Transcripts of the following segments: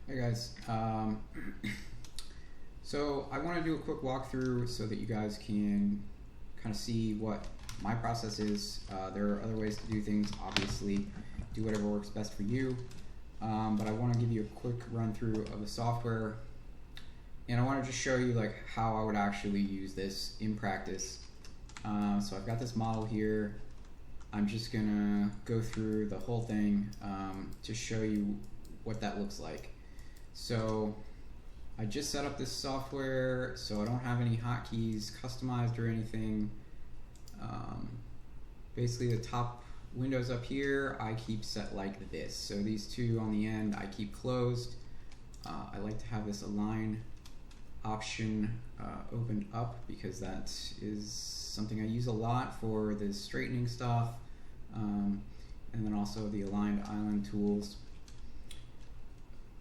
Hey guys, so I want to do a quick walkthrough so that you guys can kind of see what my process is. There are other ways to do things, obviously, do whatever works best for you, but I want to give you a quick run through of the software, and I want to just show you like how I would actually use this in practice. So I've got this model here. I'm just gonna go through the whole thing to show you what that looks like. So I just set up this software, so I don't have any hotkeys customized or anything. Basically the top windows up here I keep set like this. So these two on the end I keep closed. I like to have this align option opened up because that is something I use a lot for the straightening stuff, and then also the aligned island tools.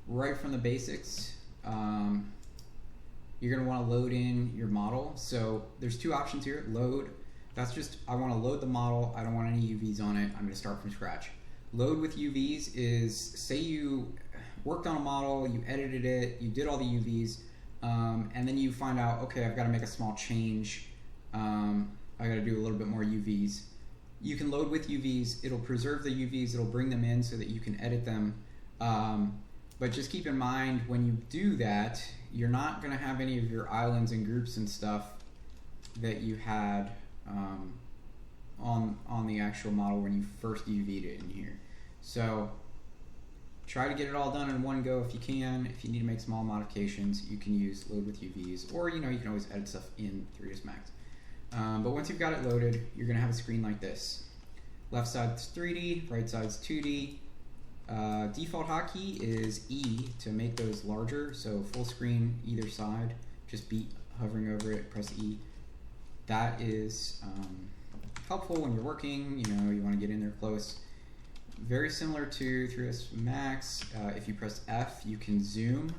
Right from the basics, you're going to want to load in your model. So there's two options here. Load, that's just, I want to load the model. I don't want any UVs on it. I'm going to start from scratch. Load with UVs is, say you worked on a model, you edited it, you did all the UVs, and then you find out, okay, I've got to make a small change. I got to do a little bit more UVs. You can load with UVs. It'll preserve the UVs. It'll bring them in so that you can edit them. But just keep in mind when you do that, you're not going to have any of your islands and groups and stuff that you had on the actual model when you first UV'd it in here. So try to get it all done in one go if you can. If you need to make small modifications, you can use load with UVs, or you can always edit stuff in 3ds Max. But once you've got it loaded, you're going to have a screen like this. Left side's 3D, right side's 2D. Default hotkey is E to make those larger, so full screen either side, just be hovering over it, press E. That is helpful when you're working, you want to get in there close. Very similar to 3ds Max, if you press F you can zoom,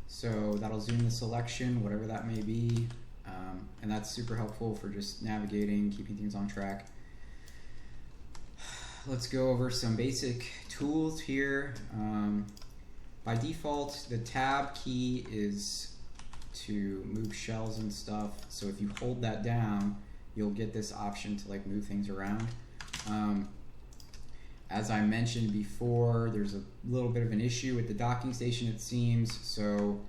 so that'll zoom the selection, whatever that may be, and that's super helpful for just navigating, keeping things on track. Let's go over some basic tools here. By default, the tab key is to move shells and stuff. So if you hold that down, you'll get this option to like move things around. As I mentioned before, there's a little bit of an issue with the docking station, it seems. So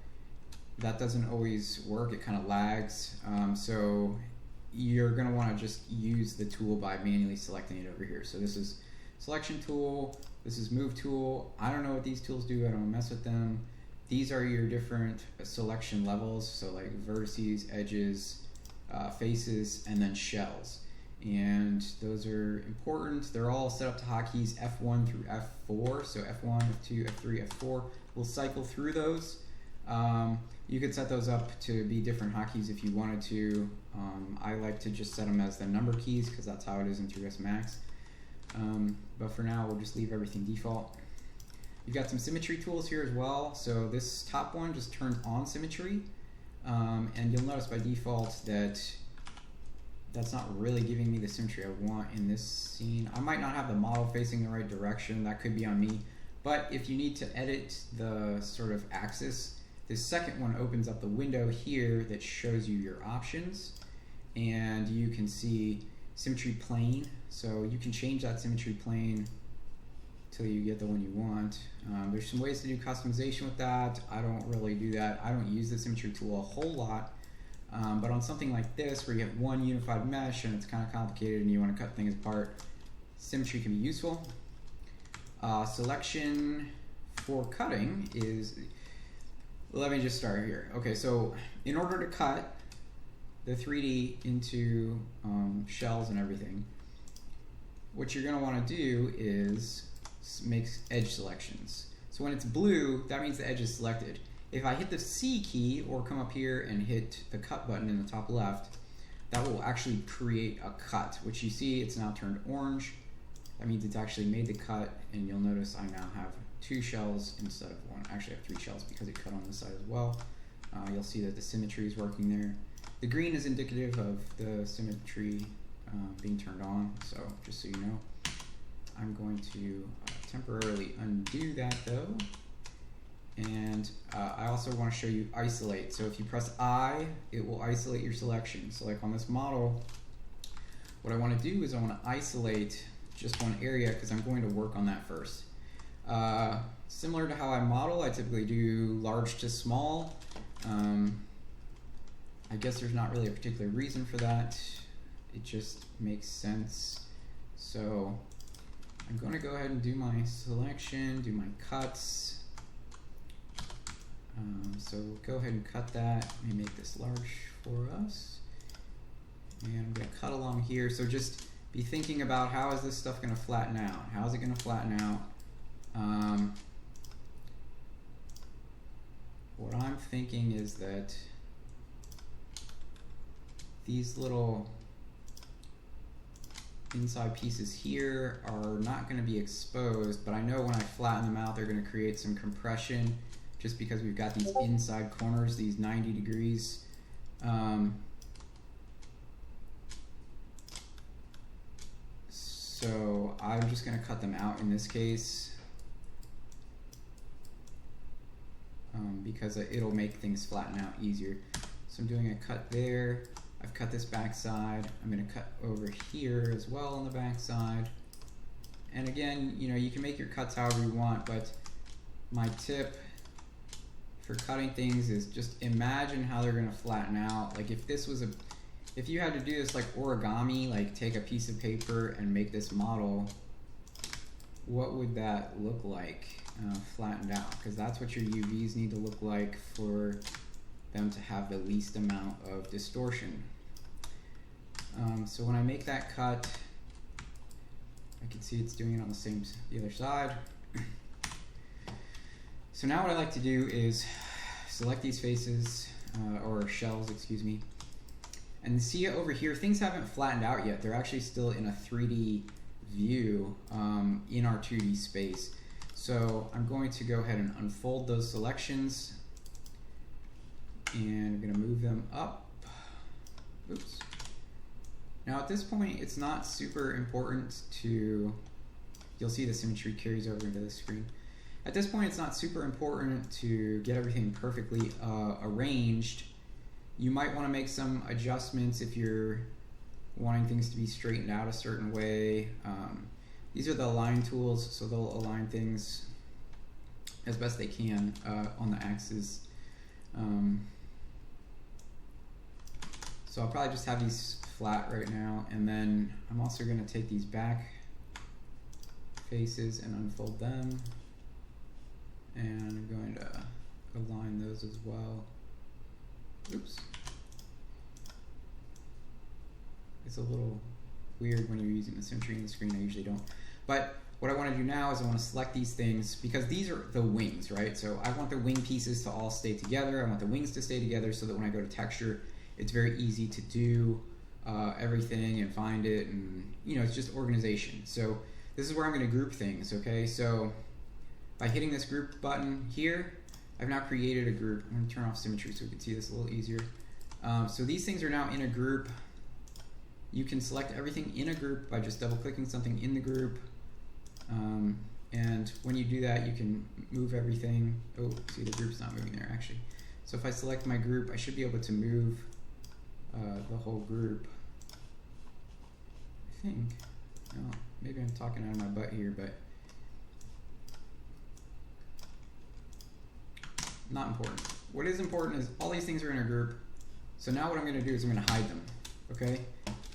that doesn't always work. It kind of lags. So you're going to want to just use the tool by manually selecting it over here. So this is selection tool, this is move tool. I don't know what these tools do, I don't mess with them. These are your different selection levels, so like vertices, edges, faces, and then shells. And those are important. They're all set up to hotkeys F1 through F4, so F1, F2, F3, F4. We'll cycle through those. You could set those up to be different hotkeys if you wanted to. I like to just set them as the number keys because that's how it is in 3ds Max. But for now, we'll just leave everything default. You've got some symmetry tools here as well. So this top one just turns on symmetry, and you'll notice by default that that's not really giving me the symmetry I want in this scene. I might not have the model facing the right direction. That could be on me. But if you need to edit the sort of axis, this second one opens up the window here that shows you your options, and you can see symmetry plane. So you can change that symmetry plane till you get the one you want. There's some ways to do customization with that. I don't really do that. I don't use the symmetry tool a whole lot, but on something like this where you have one unified mesh and it's kind of complicated and you want to cut things apart, symmetry can be useful. Selection for cutting is, let me just start here. Okay, so in order to cut the 3D into shells and everything, what you're going to want to do is make edge selections. So when it's blue, that means the edge is selected. If I hit the C key or come up here and hit the cut button in the top left, that will actually create a cut, which you see it's now turned orange. That means it's actually made the cut, and you'll notice I now have 2 shells instead of 1. Actually I have 3 shells because it cut on this side as well. You'll see that the symmetry is working there. The green is indicative of the symmetry being turned on, so just so you know. I'm going to temporarily undo that though, And I also want to show you isolate. So if you press I, it will isolate your selection. So like on this model, what I want to do is I want to isolate just one area because I'm going to work on that first. Similar to how I model, I typically do large to small. I guess there's not really a particular reason for that. It just makes sense. So I'm going to go ahead and do my selection, do my cuts. So we'll go ahead and cut that. Let me make this large for us. And I'm going to cut along here. So just be thinking about how is this stuff going to flatten out? How is it going to flatten out? What I'm thinking is that these little inside pieces here are not going to be exposed, but I know when I flatten them out, they're going to create some compression just because we've got these inside corners, these 90 degrees. So I'm just going to cut them out in this case because it'll make things flatten out easier. So I'm doing a cut there. I've cut this back side. I'm going to cut over here as well on the back side. And again, you know, you can make your cuts however you want, but my tip for cutting things is just imagine how they're going to flatten out. Like if you had to do this like origami, like take a piece of paper and make this model, what would that look like flattened out? Because that's what your UVs need to look like for them to have the least amount of distortion. So when I make that cut, I can see it's doing it on the other side. So now what I like to do is select these faces, or shells, excuse me, and see over here, things haven't flattened out yet. They're actually still in a 3D view in our 2D space. So I'm going to go ahead and unfold those selections, and I'm going to move them up. Oops. Now at this point, it's not super important to, you'll see the symmetry carries over into the screen. At this point, it's not super important to get everything perfectly arranged. You might want to make some adjustments if you're wanting things to be straightened out a certain way. These are the align tools, so they'll align things as best they can on the axis. So I'll probably just have these flat right now, and then I'm also going to take these back faces and unfold them, and I'm going to align those as well. Oops. It's a little weird when you're using the symmetry in the screen. I usually don't. But what I want to do now is I want to select these things because these are the wings, right? So I want the wing pieces to all stay together. I want the wings to stay together so that when I go to texture, it's very easy to do everything and find it, and you know, it's just organization. So this is where I'm going to group things, okay? So by hitting this group button here, I've now created a group. I'm going to turn off symmetry so we can see this a little easier. So these things are now in a group. You can select everything in a group by just double clicking something in the group. And when you do that, you can move everything. Oh, see, the group's not moving there actually. So if I select my group, I should be able to move the whole group. I think. Oh, maybe I'm talking out of my butt here, but not important. What is important is all these things are in a group. So now what I'm going to do is I'm going to hide them, okay?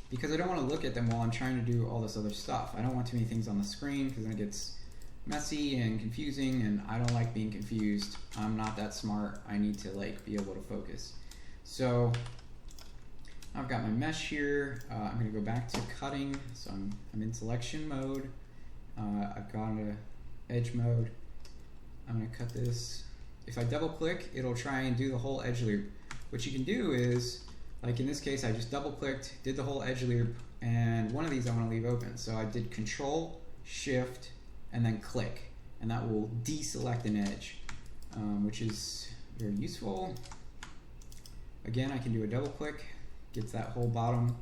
Because I don't want to look at them while I'm trying to do all this other stuff. I don't want too many things on the screen because then it gets messy and confusing, and I don't like being confused. I'm not that smart. I need to like be able to focus. So I've got my mesh here. I'm going to go back to cutting. So I'm in selection mode. I've gone to edge mode. I'm going to cut this. If I double click, it'll try and do the whole edge loop. What you can do is, like in this case, I just double clicked, did the whole edge loop, and one of these I want to leave open. So I did Control, Shift, and then click, and that will deselect an edge, which is very useful. Again, I can do a double click, gets that whole bottom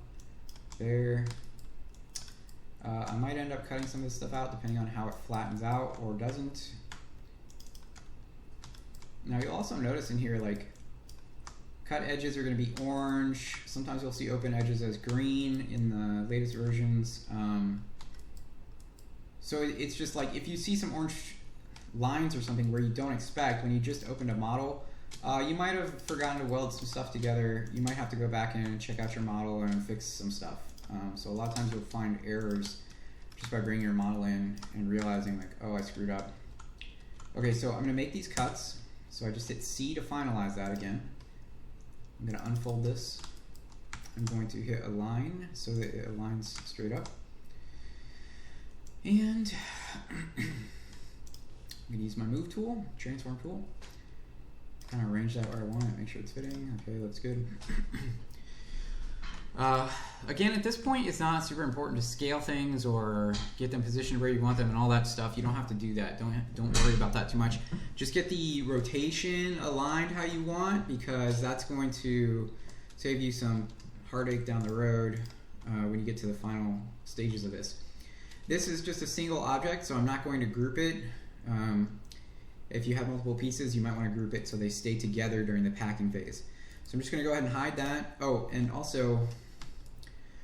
there. I might end up cutting some of this stuff out depending on how it flattens out or doesn't. Now you'll also notice in here, like, cut edges are going to be orange. Sometimes you'll see open edges as green in the latest versions. So it's just like if you see some orange lines or something where you don't expect when you just opened a model, you might have forgotten to weld some stuff together. You might have to go back in and check out your model and fix some stuff. So a lot of times you'll find errors just by bringing your model in and realizing like, oh, I screwed up. Okay, so I'm going to make these cuts. So I just hit C to finalize that again. I'm going to unfold this. I'm going to hit align so that it aligns straight up. And I'm going to use my move tool, transform tool. Kind of arrange that where I want it, make sure it's fitting. Okay, that's good. Again, at this point, it's not super important to scale things or get them positioned where you want them and all that stuff. You don't have to do that. Don't worry about that too much. Just get the rotation aligned how you want, because that's going to save you some heartache down the road when you get to the final stages of this. This is just a single object, so I'm not going to group it. If you have multiple pieces, you might want to group it so they stay together during the packing phase. So I'm just going to go ahead and hide that. Oh, and also,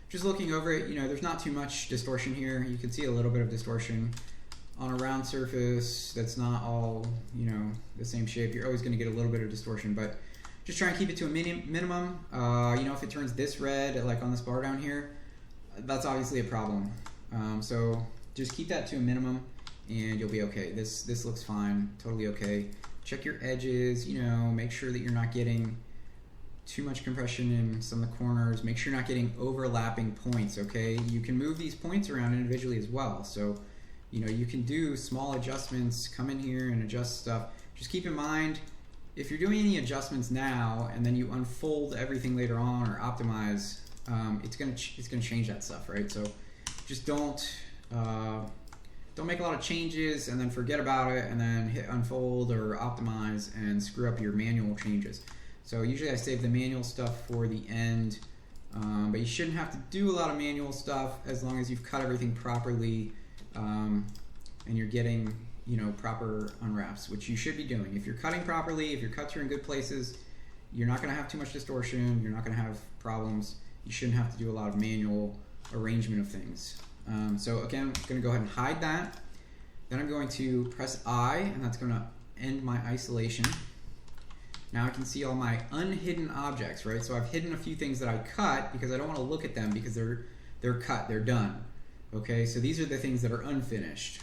just looking over it, there's not too much distortion here. You can see a little bit of distortion on a round surface that's not all, the same shape. You're always going to get a little bit of distortion, but just try and keep it to a minimum. If it turns this red, like on this bar down here, that's obviously a problem. So just keep that to a minimum and you'll be okay. This looks fine, totally okay. Check your edges, make sure that you're not getting too much compression in some of the corners. Make sure you're not getting overlapping points, okay? You can move these points around individually as well. So, you can do small adjustments, come in here and adjust stuff. Just keep in mind, if you're doing any adjustments now and then you unfold everything later on or optimize, it's gonna change that stuff, right? So just don't make a lot of changes and then forget about it and then hit unfold or optimize and screw up your manual changes. So usually I save the manual stuff for the end, but you shouldn't have to do a lot of manual stuff as long as you've cut everything properly and you're getting proper unwraps, which you should be doing. If you're cutting properly, if your cuts are in good places, you're not going to have too much distortion, you're not going to have problems. You shouldn't have to do a lot of manual arrangement of things. So again, I'm going to go ahead and hide that. Then I'm going to press I, and that's going to end my isolation. Now I can see all my unhidden objects, right? So I've hidden a few things that I cut because I don't want to look at them because they're cut, they're done. Okay, so these are the things that are unfinished.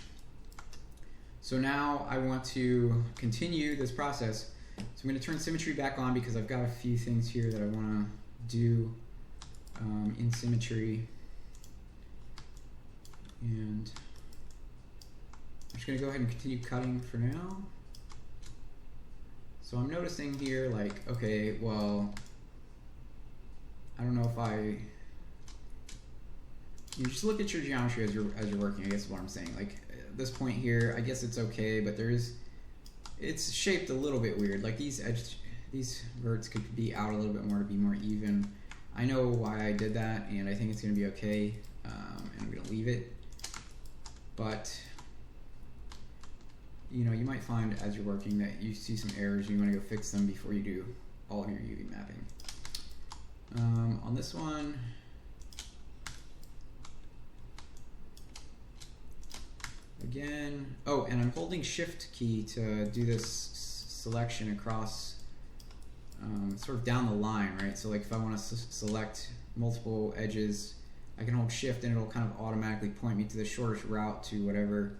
So now I want to continue this process. So I'm going to turn symmetry back on because I've got a few things here that I want to do in symmetry. And I'm just going to go ahead and continue cutting for now. So I'm noticing here, like, okay, well, I don't know if you just look at your geometry as you're working, I guess is what I'm saying. Like, at this point here, I guess it's okay, but it's shaped a little bit weird. Like, these verts could be out a little bit more to be more even. I know why I did that, and I think it's going to be okay, and I'm going to leave it. But you might find as you're working that you see some errors and you want to go fix them before you do all of your UV mapping. On this one, again, and I'm holding Shift key to do this selection across sort of down the line, right? So like if I want to select multiple edges, I can hold Shift and it'll kind of automatically point me to the shortest route to whatever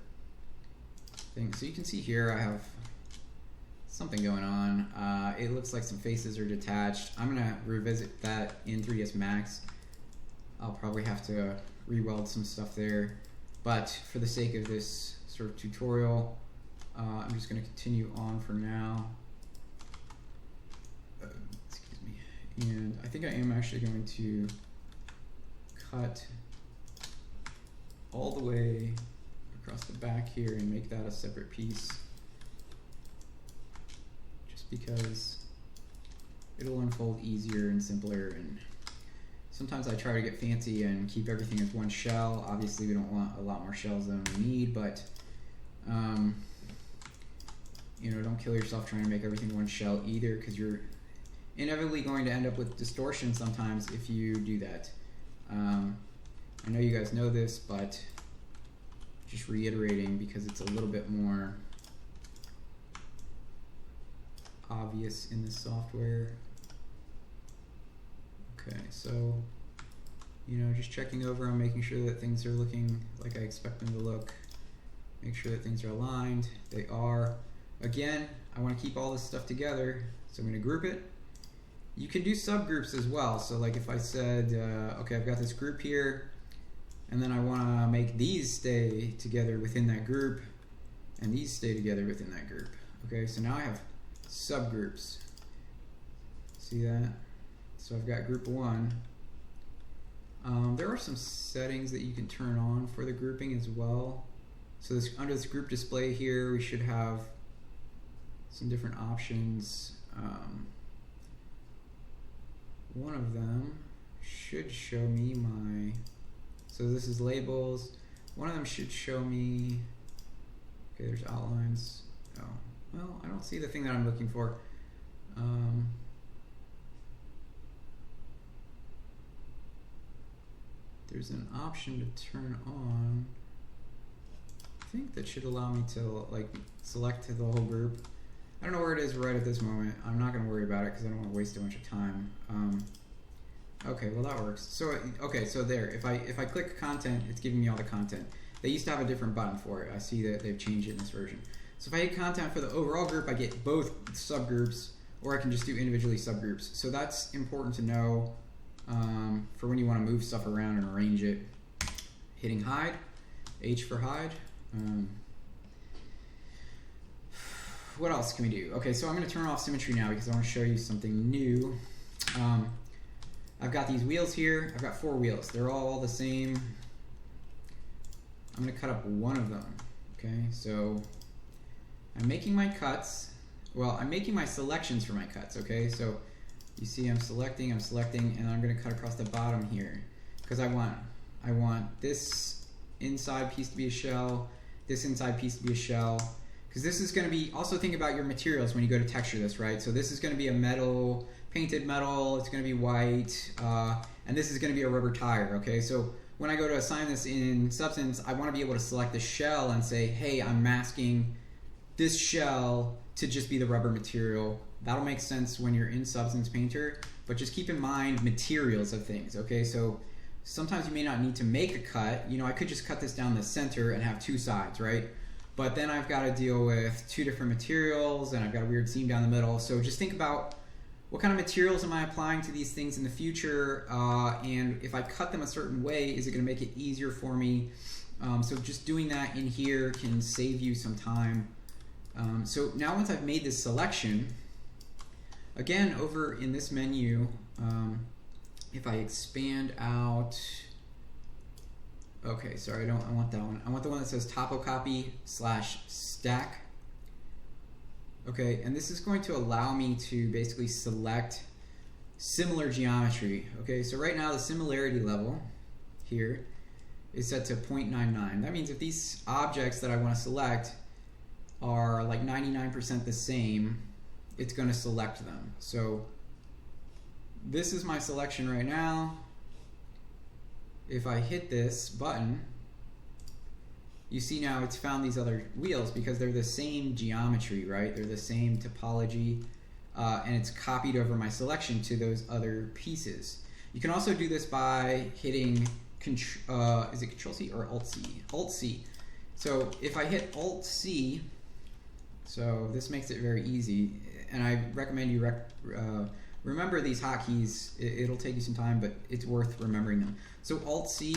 thing. So you can see here I have something going on. It looks like some faces are detached. I'm going to revisit that in 3ds Max. I'll probably have to re-weld some stuff there. But for the sake of this sort of tutorial, I'm just going to continue on for now. Excuse me. And I think I am actually going to cut all the way across the back here and make that a separate piece, just because it'll unfold easier and simpler. And sometimes I try to get fancy and keep everything as one shell. Obviously we don't want a lot more shells than we need, but you know, don't kill yourself trying to make everything one shell either, because you're inevitably going to end up with distortion sometimes if you do that. I know you guys know this, but just reiterating because it's a little bit more obvious in the software. Okay, so, you know, just checking over and making sure that things are looking like I expect them to look. Make sure that things are aligned. They are. Again, I want to keep all this stuff together, so I'm going to group it. You can do subgroups as well. So like if I said, okay, I've got this group here, and then I want to make these stay together within that group, and these stay together within that group. Okay, so now I have subgroups. See that? So I've got group 1. There are some settings that you can turn on for the grouping as well. So this, under this group display here, we should have some different options. One of them should show me my, so this is labels. One of them should show me, okay, there's outlines. Oh, well, I don't see the thing that I'm looking for. There's an option to turn on. I think that should allow me to like select the whole group. I don't know where it is right at this moment. I'm not going to worry about it because I don't want to waste a bunch of time. Okay, well that works. So okay, so there. If I click content, it's giving me all the content. They used to have a different button for it. I see that they've changed it in this version. So if I hit content for the overall group, I get both subgroups, or I can just do individually subgroups. So that's important to know for when you want to move stuff around and arrange it. Hitting hide, H for hide. What else can we do? Okay, so I'm going to turn off symmetry now because I want to show you something new. I've got these wheels here. I've got 4 wheels. They're all the same. I'm going to cut up one of them. Okay, so I'm making my cuts. Well, I'm making my selections for my cuts. Okay, so you see I'm selecting, and I'm going to cut across the bottom here because I want this inside piece to be a shell, this inside piece to be a shell. Because this is going to be, also think about your materials when you go to texture this, right? So this is going to be a metal, painted metal, it's going to be white, and this is going to be a rubber tire, okay? So when I go to assign this in Substance, I want to be able to select the shell and say, hey, I'm masking this shell to just be the rubber material. That'll make sense when you're in Substance Painter, but just keep in mind materials of things, okay? So sometimes you may not need to make a cut. You know, I could just cut this down the center and have 2 sides, right? But then I've got to deal with 2 different materials, and I've got a weird seam down the middle. So just think about what kind of materials am I applying to these things in the future, and if I cut them a certain way, is it going to make it easier for me? So just doing that in here can save you some time. So now once I've made this selection, again, over in this menu, if I expand out, okay, sorry, I want that one. I want the one that says topocopy/stack. Okay, and this is going to allow me to basically select similar geometry. Okay, so right now the similarity level here is set to 0.99. That means if these objects that I want to select are like 99% the same, it's going to select them. So this is my selection right now. If I hit this button, you see now it's found these other wheels because they're the same geometry, right? They're the same topology, and it's copied over my selection to those other pieces. You can also do this by hitting, is it Control-C or Alt-C? Alt-C. So if I hit Alt-C, so this makes it very easy, and I recommend you remember these hotkeys. It'll take you some time, but it's worth remembering them. So Alt-C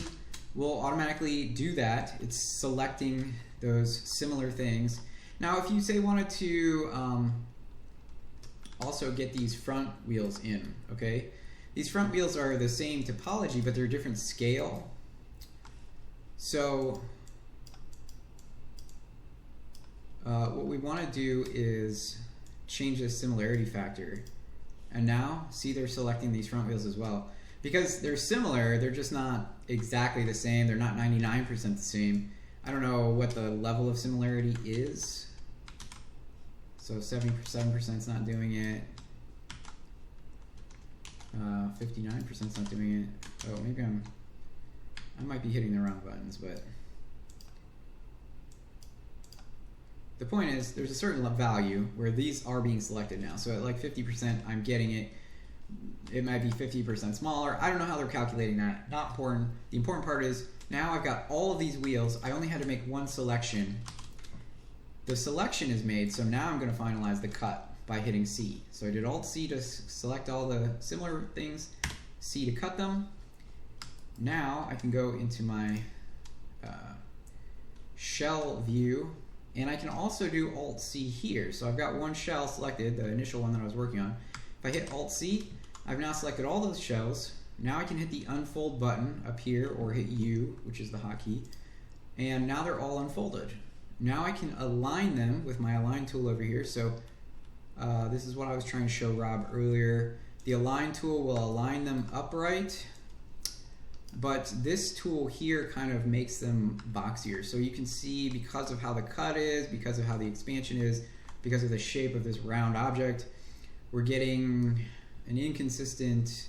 will automatically do that. It's selecting those similar things. Now, if you say wanted to also get these front wheels in, okay? These front wheels are the same topology, but they're different scale. So what we want to do is change the similarity factor. And now, see, they're selecting these front wheels as well. Because they're similar, they're just not exactly the same. They're not 99% the same. I don't know what the level of similarity is. So 77% is not doing it. 59% is not doing it. Oh, maybe I might be hitting the wrong buttons, but the point is there's a certain value where these are being selected now. So at like 50%, I'm getting it. It might be 50% smaller. I don't know how they're calculating that. Not important. The important part is now I've got all of these wheels. I only had to make one selection. The selection is made, so now I'm going to finalize the cut by hitting C. So I did Alt-C to select all the similar things, C to cut them. Now I can go into my shell view, and I can also do Alt-C here. So I've got one shell selected, the initial one that I was working on. If I hit Alt-C, I've now selected all those shells. Now I can hit the unfold button up here, or hit U, which is the hotkey, and now they're all unfolded. Now I can align them with my align tool over here. So this is what I was trying to show Rob earlier. The align tool will align them upright, but this tool here kind of makes them boxier. So you can see, because of how the cut is, because of how the expansion is, because of the shape of this round object, we're getting an inconsistent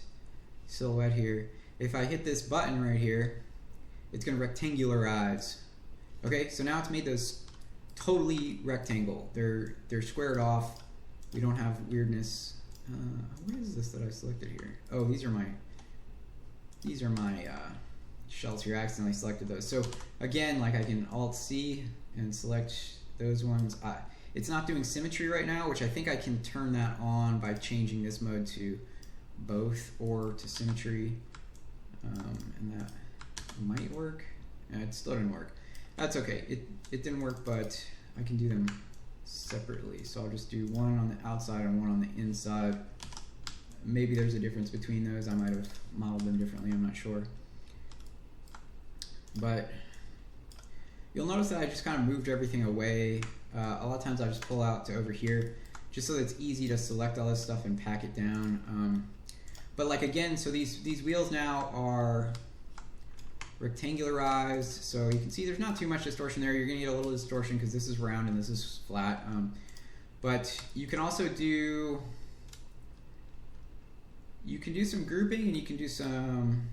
silhouette here. If I hit this button right here, it's going to rectangularize. Okay, so now it's made those totally rectangle. They're squared off. We don't have weirdness. What is this that I selected here? Oh, these are my shells here. I accidentally selected those. So again, like I can Alt-C and select those ones. It's not doing symmetry right now, which I think I can turn that on by changing this mode to both or to symmetry, and that might work. It still didn't work. That's okay. It didn't work, but I can do them separately. So I'll just do one on the outside and one on the inside. Maybe there's a difference between those. I might have modeled them differently. I'm not sure. But you'll notice that I just kind of moved everything away. A lot of times I just pull out to over here just so that it's easy to select all this stuff and pack it down. But like again, so these wheels now are rectangularized, so you can see there's not too much distortion there. You're going to get a little distortion because this is round and this is flat. But you can also do some grouping, and you can do some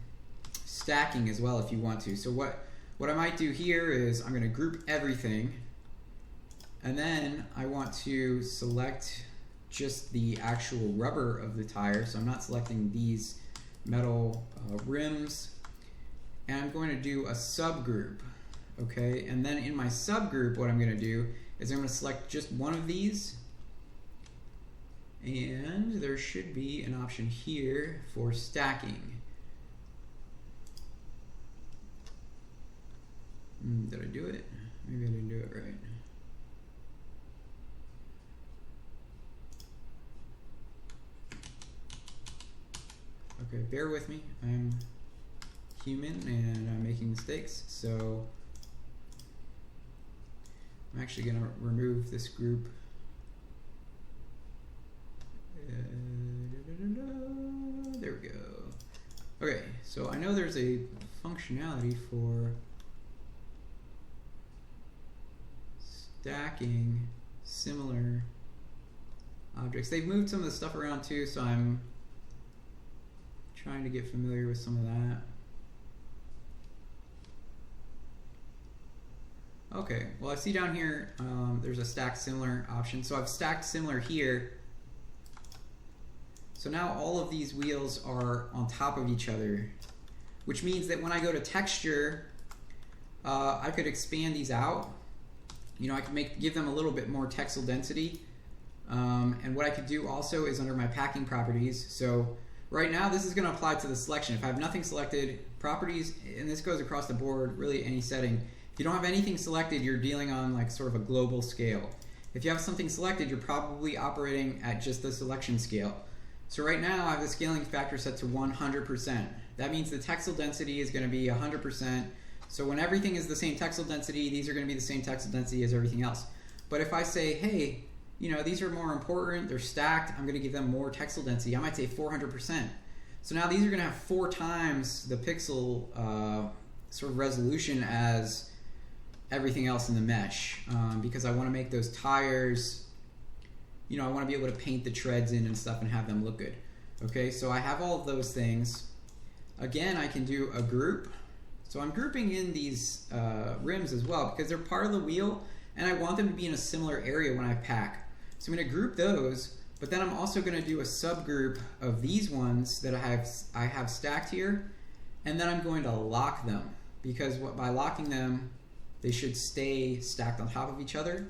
stacking as well if you want to. So what I might do here is I'm going to group everything, and then I want to select just the actual rubber of the tire. So I'm not selecting these metal rims, and I'm going to do a subgroup. Okay, and then in my subgroup, what I'm going to do is I'm going to select just one of these, and there should be an option here for stacking. Did I do it? Maybe I didn't do it right. Okay, bear with me. I'm human and I'm making mistakes, so I'm actually going to remove this group. There we go. Okay, so I know there's a functionality for stacking similar objects. They've moved some of the stuff around too, so I'm trying to get familiar with some of that. Okay, well I see down here there's a stack similar option. So I've stacked similar here. So now all of these wheels are on top of each other, which means that when I go to texture, I could expand these out. You know, I could give them a little bit more textile density. And what I could do also is under my packing properties. So right now this is going to apply to the selection. If I have nothing selected, properties, and this goes across the board, really any setting. If you don't have anything selected, you're dealing on like sort of a global scale. If you have something selected, you're probably operating at just the selection scale. So right now I have the scaling factor set to 100%. That means the textile density is going to be 100%. So when everything is the same textile density, these are going to be the same textile density as everything else. But if I say, hey, you know, these are more important, they're stacked, I'm going to give them more textile density, I might say 400%. So now these are going to have 4 times the pixel sort of resolution as everything else in the mesh, because I want to make those tires you know, I want to be able to paint the treads in and stuff and have them look good. Okay, so I have all of those things. Again, I can do a group. So I'm grouping in these rims as well because they're part of the wheel and I want them to be in a similar area when I pack. So I'm going to group those, but then I'm also going to do a subgroup of these ones that I have stacked here, and then I'm going to lock them because by locking them, they should stay stacked on top of each other,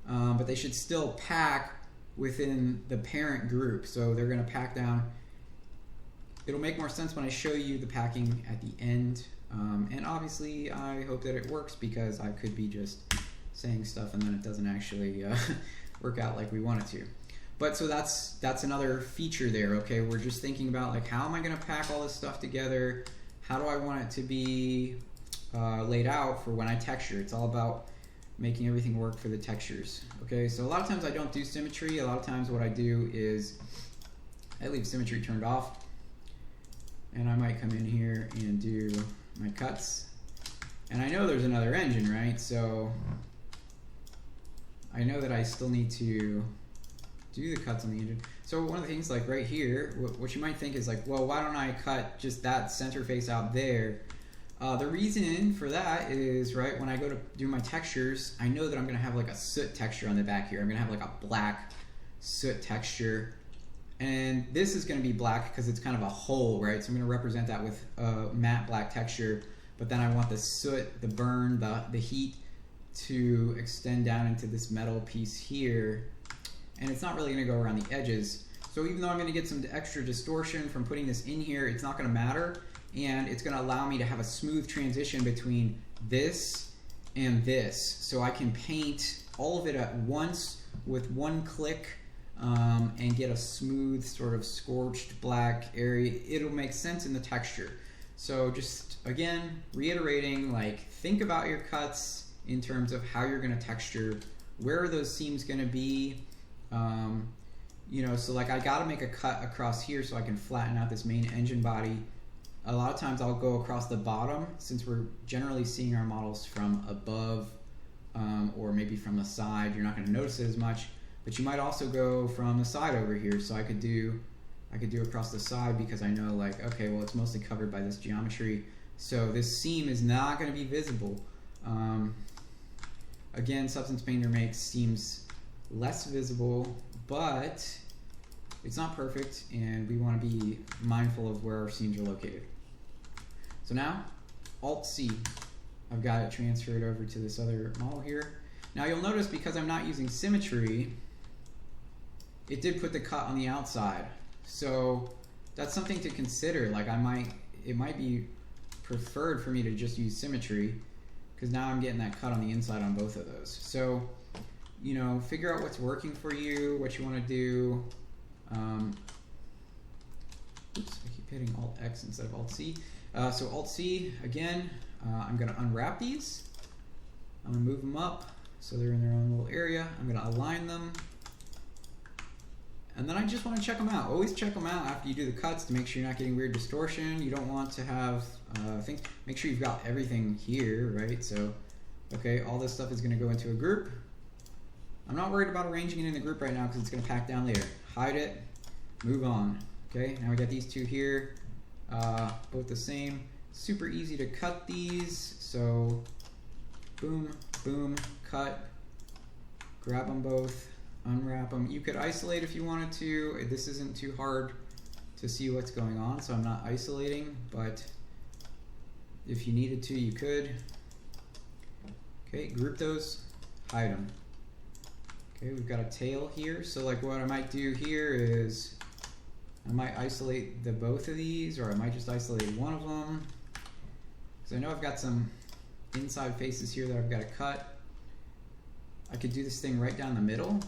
but they should still pack within the parent group. So they're going to pack down. It'll make more sense when I show you the packing at the end. And obviously I hope that it works because I could be just saying stuff and then it doesn't actually work out like we want it to. But so that's another feature there, okay? We're just thinking about like, how am I gonna pack all this stuff together? How do I want it to be laid out for when I texture? It's all about making everything work for the textures, okay? So a lot of times I don't do symmetry. A lot of times what I do is I leave symmetry turned off, and I might come in here and do my cuts. And I know there's another engine, right? So I know that I still need to do the cuts on the engine. So one of the things like right here, what you might think is like, well, why don't I cut just that center face out there? The reason for that is, right, when I go to do my textures, I know that I'm gonna have like a soot texture on the back here. I'm gonna have like a black soot texture. And this is going to be black because it's kind of a hole, right? So I'm going to represent that with a matte black texture. But then I want the soot, the burn, the heat to extend down into this metal piece here. And it's not really going to go around the edges. So even though I'm going to get some extra distortion from putting this in here, it's not going to matter. And it's going to allow me to have a smooth transition between this and this. So I can paint all of it at once with one click. And get a smooth sort of scorched black area. It'll make sense in the texture. So just again reiterating, like, think about your cuts in terms of how you're going to texture, where are those seams going to be, you know, so like I got to make a cut across here so I can flatten out this main engine body. A lot of times I'll go across the bottom since we're generally seeing our models from above or maybe from the side. You're not going to notice it as much. But you might also go from the side over here. So I could do across the side because I know, like, okay, well, it's mostly covered by this geometry. So this seam is not going to be visible. Again, Substance Painter makes seams less visible, but it's not perfect, and we want to be mindful of where our seams are located. So now, Alt-C. I've got it transferred over to this other model here. Now you'll notice because I'm not using symmetry, it did put the cut on the outside. So that's something to consider. Like it might be preferred for me to just use symmetry because now I'm getting that cut on the inside on both of those. So, you know, figure out what's working for you, what you want to do. Oops, I keep hitting Alt-X instead of Alt-C. So Alt-C, again, I'm going to unwrap these. I'm going to move them up so they're in their own little area. I'm going to align them. And then I just want to check them out. Always check them out after you do the cuts to make sure you're not getting weird distortion. You don't want to have, make sure you've got everything here, right? So, okay, all this stuff is going to go into a group. I'm not worried about arranging it in the group right now because it's going to pack down later. Hide it, move on. Okay, now we got these two here, both the same. Super easy to cut these. So, boom, boom, cut, grab them both. Unwrap them. You could isolate if you wanted to. This isn't too hard to see what's going on, so I'm not isolating, but if you needed to, you could. Okay, group those, hide them. Okay, we've got a tail here, so like what I might do here is I might isolate the both of these, or I might just isolate one of them, because I know I've got some inside faces here that I've got to cut. I could do this thing right down the middle.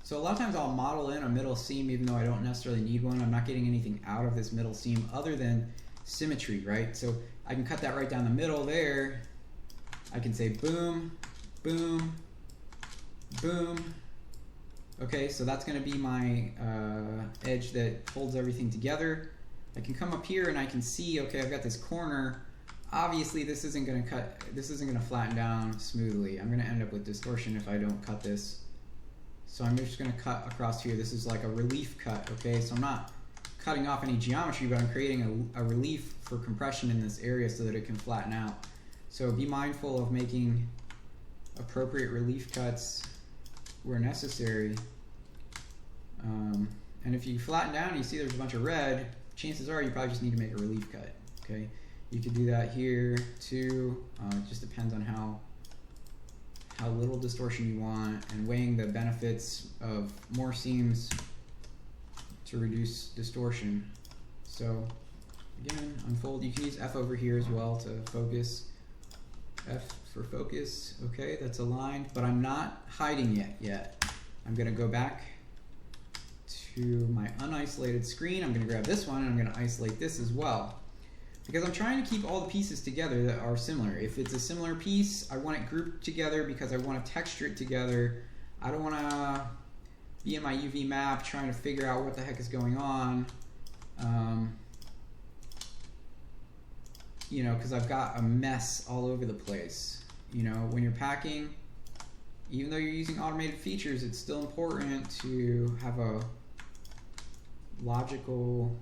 So a lot of times I'll model in a middle seam even though I don't necessarily need one. I'm not getting anything out of this middle seam other than symmetry, right? So I can cut that right down the middle there. I can say boom, boom, boom. Okay, so that's going to be my edge that holds everything together. I can come up here and I can see, okay, I've got this corner. Obviously this isn't going to flatten down smoothly. I'm going to end up with distortion if I don't cut this So I'm just going to cut across here. This is like a relief cut, okay? So I'm not cutting off any geometry, but I'm creating a relief for compression in this area so that it can flatten out. So be mindful of making appropriate relief cuts where necessary. And if you flatten down and you see there's a bunch of red, chances are you probably just need to make a relief cut, okay? You could do that here too. It just depends on how little distortion you want, and weighing the benefits of more seams to reduce distortion. So again, unfold. You can use F over here as well to focus. F for focus. Okay, that's aligned, but I'm not hiding it yet. I'm going to go back to my unisolated screen. I'm going to grab this one and I'm going to isolate this as well, because I'm trying to keep all the pieces together that are similar. If it's a similar piece, I want it grouped together because I want to texture it together. I don't want to be in my UV map trying to figure out what the heck is going on. You know, because I've got a mess all over the place. You know, when you're packing, even though you're using automated features, it's still important to have a logical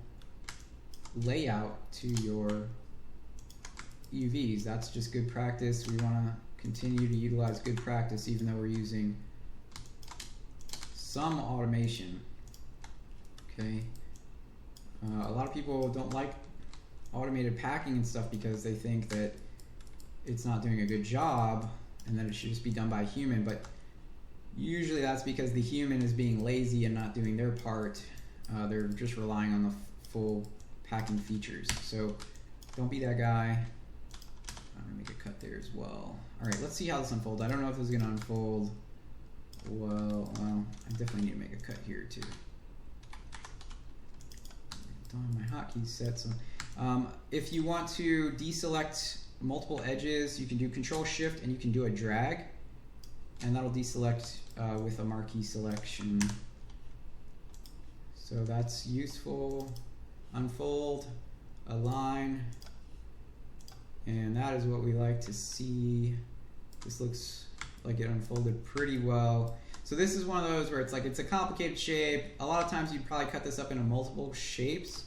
layout to your UVs. That's just good practice. We want to continue to utilize good practice even though we're using some automation. Okay. A lot of people don't like automated packing and stuff because they think that it's not doing a good job and that it should just be done by a human, but usually that's because the human is being lazy and not doing their part. They're just relying on the full packing features. So don't be that guy. I'm gonna make a cut there as well. All right, let's see how this unfolds. I don't know if this is gonna unfold well. I definitely need to make a cut here too. Don't have my hotkeys set, so if you want to deselect multiple edges, you can do Control Shift and you can do a drag, and that'll deselect with a marquee selection. So that's useful. Unfold, align, and that is what we like to see. This looks like it unfolded pretty well. So this is one of those where it's like it's a complicated shape. A lot of times you'd probably cut this up into multiple shapes,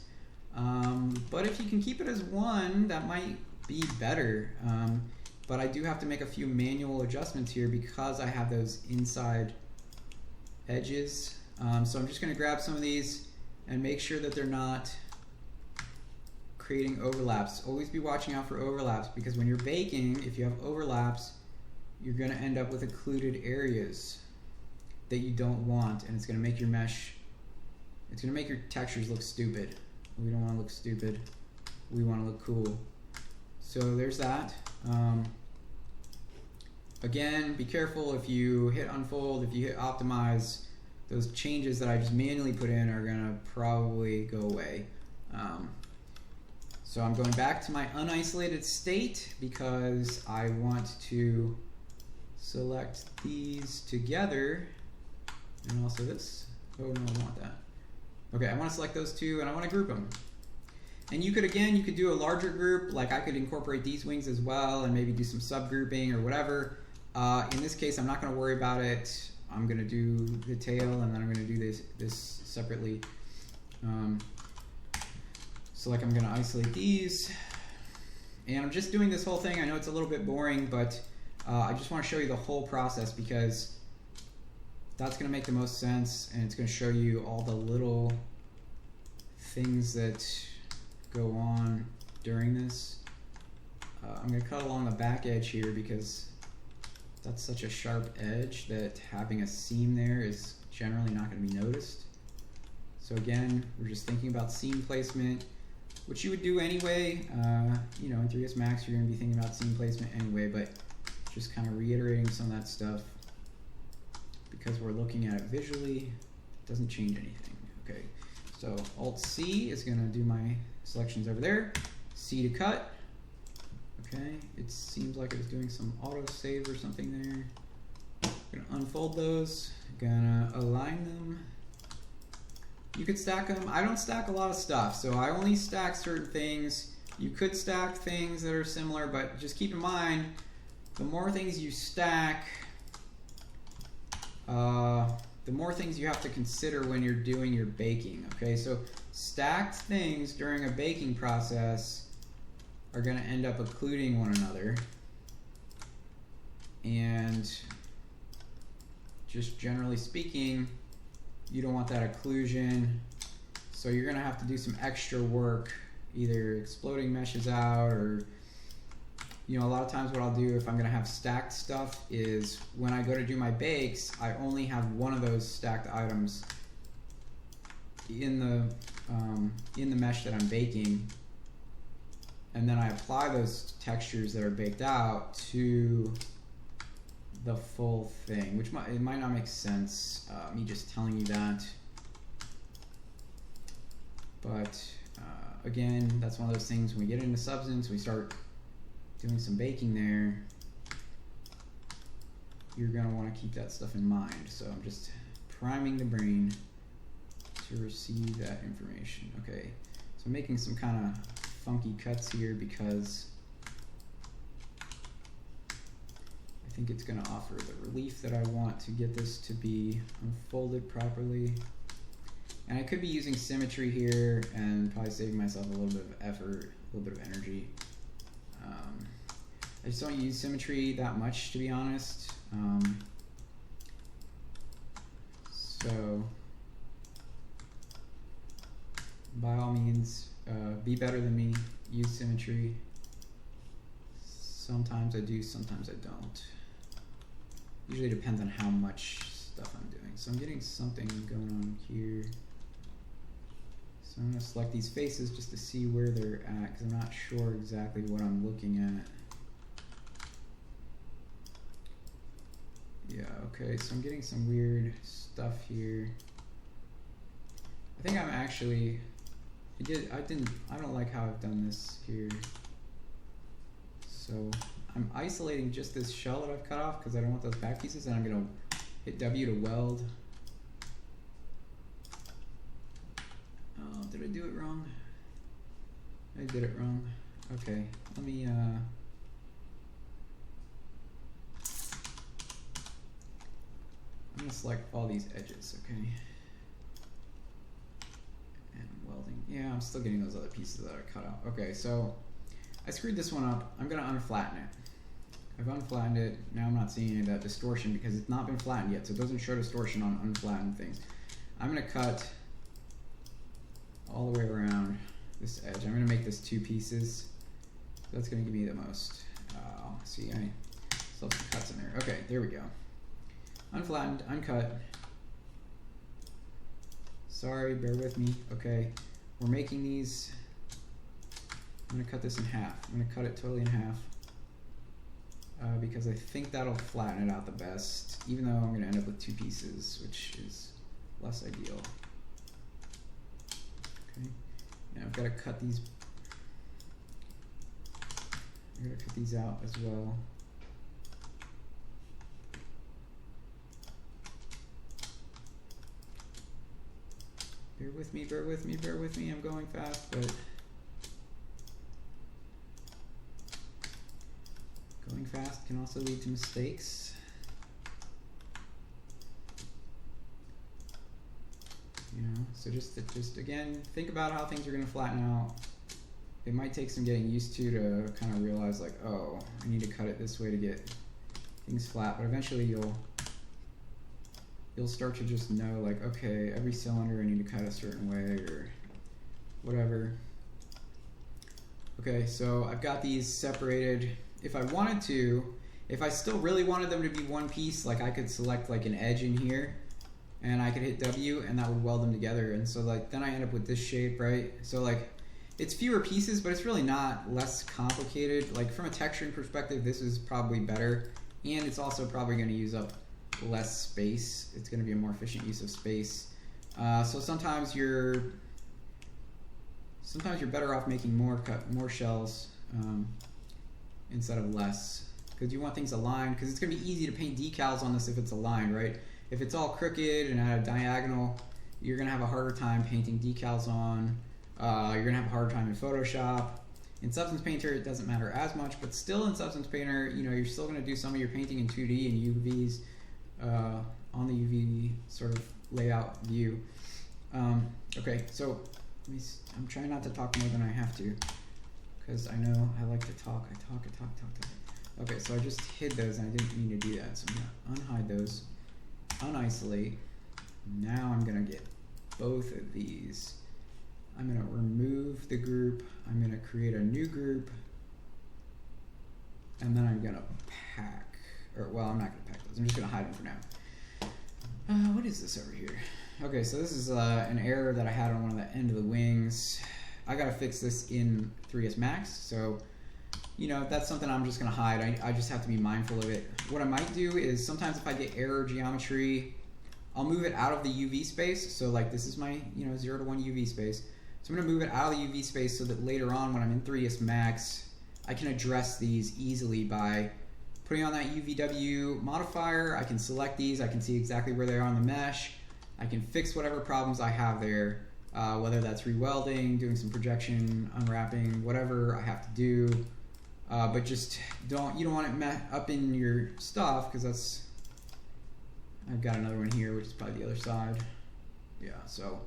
but if you can keep it as one, that might be better. But I do have to make a few manual adjustments here because I have those inside edges. So I'm just going to grab some of these and make sure that they're not creating overlaps. Always be watching out for overlaps, because when you're baking, if you have overlaps, you're going to end up with occluded areas that you don't want, and it's going to make your mesh, it's going to make your textures look stupid. We don't want to look stupid. We want to look cool. So there's that. Again, be careful if you hit unfold, if you hit optimize, those changes that I just manually put in are going to probably go away. So I'm going back to my unisolated state because I want to select these together, and also this. Oh no, I don't want that. Okay, I want to select those two and I want to group them. And you could, again, you could do a larger group, like I could incorporate these wings as well and maybe do some subgrouping or whatever. In this case, I'm not going to worry about it. I'm going to do the tail and then I'm going to do this separately. So like I'm going to isolate these, and I'm just doing this whole thing. I know it's a little bit boring, but I just want to show you the whole process because that's going to make the most sense, and it's going to show you all the little things that go on during this. I'm going to cut along the back edge here because that's such a sharp edge that having a seam there is generally not going to be noticed. So again, we're just thinking about seam placement, which you would do anyway. You know, in 3ds Max, you're going to be thinking about seam placement anyway, but just kind of reiterating some of that stuff because we're looking at it visually. It doesn't change anything. Okay, so Alt-C is going to do my selections over there. C to cut. Okay, it seems like it's doing some auto-save or something there. I'm going to unfold those. Gonna align them. You could stack them. I don't stack a lot of stuff, so I only stack certain things. You could stack things that are similar, but just keep in mind, the more things you stack, the more things you have to consider when you're doing your baking. Okay, so stacked things during a baking process are going to end up occluding one another, and just generally speaking, you don't want that occlusion, so you're going to have to do some extra work, either exploding meshes out, or a lot of times what I'll do if I'm going to have stacked stuff is when I go to do my bakes, I only have one of those stacked items in the mesh that I'm baking, and then I apply those textures that are baked out to the full thing, which it might not make sense, me just telling you that, but again, that's one of those things when we get into Substance, we start doing some baking there, you're going to want to keep that stuff in mind. So I'm just priming the brain to receive that information. Okay, so I'm making some kind of funky cuts here because I think it's going to offer the relief that I want to get this to be unfolded properly. And I could be using symmetry here and probably saving myself a little bit of effort, a little bit of energy. I just don't use symmetry that much, to be honest. So by all means, be better than me, use symmetry. Sometimes I do, sometimes I don't. Usually it depends on how much stuff I'm doing. So I'm getting something going on here. So I'm going to select these faces just to see where they're at, because I'm not sure exactly what I'm looking at. Yeah, okay, so I'm getting some weird stuff here. I think I'm actually, I don't like how I've done this here. So I'm isolating just this shell that I've cut off because I don't want those back pieces, and I'm gonna hit W to weld. Oh, did I do it wrong? I did it wrong. Okay, let me, I'm going to select all these edges, okay? And welding. Yeah, I'm still getting those other pieces that I cut out. Okay, so I screwed this one up. I'm going to unflatten it. I've unflattened it. Now I'm not seeing any of that distortion because it's not been flattened yet, so it doesn't show distortion on unflattened things. I'm going to cut all the way around this edge. I'm going to make this 2 pieces. So that's going to give me the most. See, I still have some cuts in there. Okay, there we go. Unflattened, uncut. Sorry, bear with me. Okay, we're making these. I'm going to cut this in half. I'm going to cut it totally in half because I think that'll flatten it out the best, even though I'm going to end up with 2 pieces, which is less ideal. Okay, now I've got to cut these. I'm going to cut these out as well. Bear with me, bear with me, bear with me. I'm going fast, but going fast can also lead to mistakes. So just again, think about how things are going to flatten out. It might take some getting used to kind of realize like, oh, I need to cut it this way to get things flat, but eventually you'll start to just know like, okay, every cylinder I need to cut a certain way or whatever. Okay, so I've got these separated. If I wanted to, if I still really wanted them to be one piece, like I could select like an edge in here and I could hit W and that would weld them together. And so like, then I end up with this shape, right? So like, it's fewer pieces, but it's really not less complicated. Like from a texturing perspective, this is probably better. And it's also probably gonna use up less space. It's going to be a more efficient use of space. So sometimes you're better off making more shells instead of less, because you want things aligned, because it's going to be easy to paint decals on this if it's aligned, right? If it's all crooked and at a diagonal, you're going to have a harder time painting decals on. You're going to have a harder time in Photoshop. In Substance Painter, it doesn't matter as much, but still in Substance Painter, you're still going to do some of your painting in 2D and UVs on the UV sort of layout view. Okay, so I'm trying not to talk more than I have to, because I know I like to talk. I talk. Okay, so I just hid those and I didn't mean to do that, so I'm gonna unhide those, unisolate. Now I'm gonna get both of these. I'm gonna remove the group, I'm gonna create a new group, and then I'm gonna pack, or well, I'm not gonna pack those, I'm just gonna hide them for now. What is this over here? Okay, so this is an error that I had on one of the end of the wings. I gotta fix this in 3ds Max, so you know, that's something I'm just gonna hide. I just have to be mindful of it. What I might do is sometimes if I get error geometry, I'll move it out of the UV space. So like this is my 0 to 1 UV space. So I'm gonna move it out of the UV space so that later on when I'm in 3ds Max, I can address these easily by putting on that UVW modifier. I can select these, I can see exactly where they are on the mesh. I can fix whatever problems I have there, whether that's rewelding, doing some projection, unwrapping, whatever I have to do. But just you don't want it up in your stuff, because that's, I've got another one here, which is probably the other side. Yeah, so,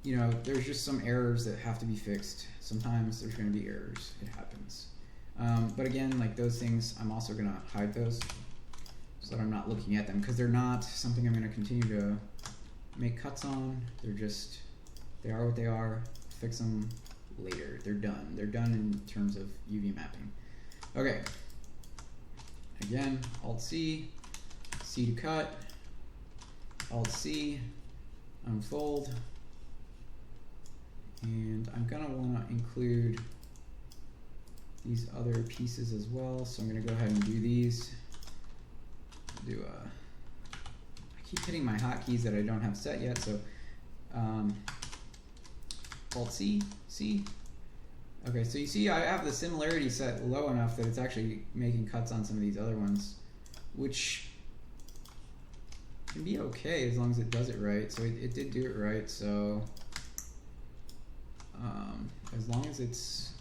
you know, there's just some errors that have to be fixed. Sometimes there's going to be errors. It happens. But again, like those things, I'm also going to hide those so that I'm not looking at them, because they're not something I'm going to continue to make cuts on. They are what they are. Fix them later. They're done. They're done in terms of UV mapping. Okay. Again, Alt-C, C to cut, Alt-C, unfold, and I'm going to want to include these other pieces as well, so I'm going to go ahead and do these. I keep hitting my hotkeys that I don't have set yet, so Alt-C, C. Okay, so you see I have the similarity set low enough that it's actually making cuts on some of these other ones, which can be okay as long as it does it right. So it did do it right, so as long as it's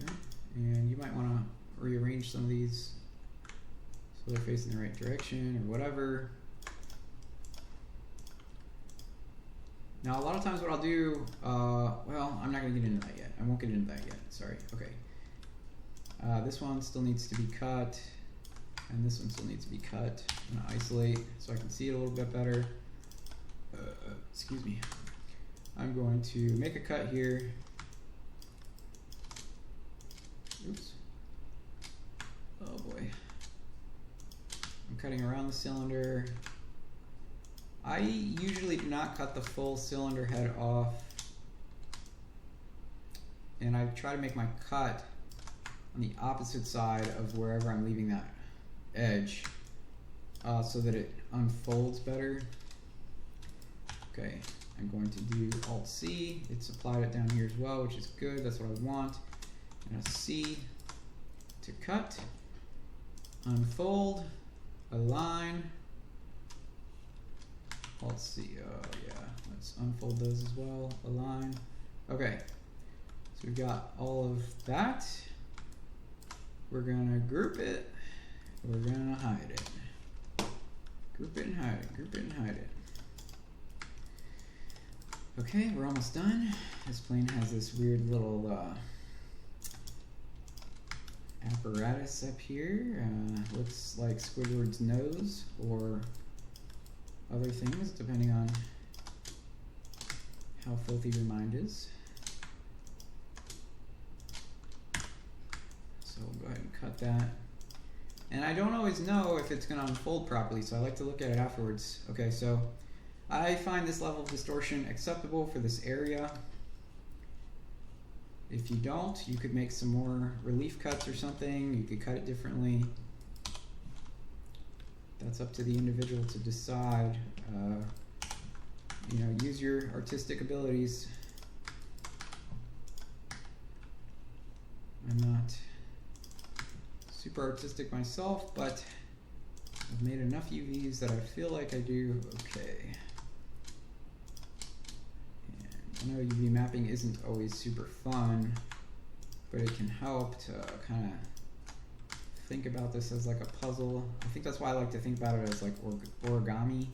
okay. And you might want to rearrange some of these so they're facing the right direction or whatever. Now a lot of times what I'll do, well, I'm not going to get into that yet. I won't get into that yet, sorry. Okay. This one still needs to be cut, and this one still needs to be cut. I'm going to isolate so I can see it a little bit better. Excuse me. I'm going to make a cut here. Oops. Oh boy. I'm cutting around the cylinder. I usually do not cut the full cylinder head off, and I try to make my cut on the opposite side of wherever I'm leaving that edge, so that it unfolds better. Okay, I'm going to do Alt-C. It's applied it down here as well, which is good. That's what I want. And a C to cut, unfold, align. Alt-C, oh yeah, let's unfold those as well, align. Okay, so we've got all of that. We're gonna group it, we're gonna hide it. Group it and hide it, group it and hide it. Okay, we're almost done. This plane has this weird little apparatus up here. Looks like Squidward's nose or other things, depending on how filthy your mind is. So we'll go ahead and cut that. And I don't always know if it's going to unfold properly, so I like to look at it afterwards. Okay, so I find this level of distortion acceptable for this area. If you don't, you could make some more relief cuts or something. You could cut it differently. That's up to the individual to decide. You know, use your artistic abilities. I'm not super artistic myself, but I've made enough UVs that I feel like I do okay. And I know UV mapping isn't always super fun. but it can help to kind of think about this as like a puzzle. I think that's why I like to think about it as like origami.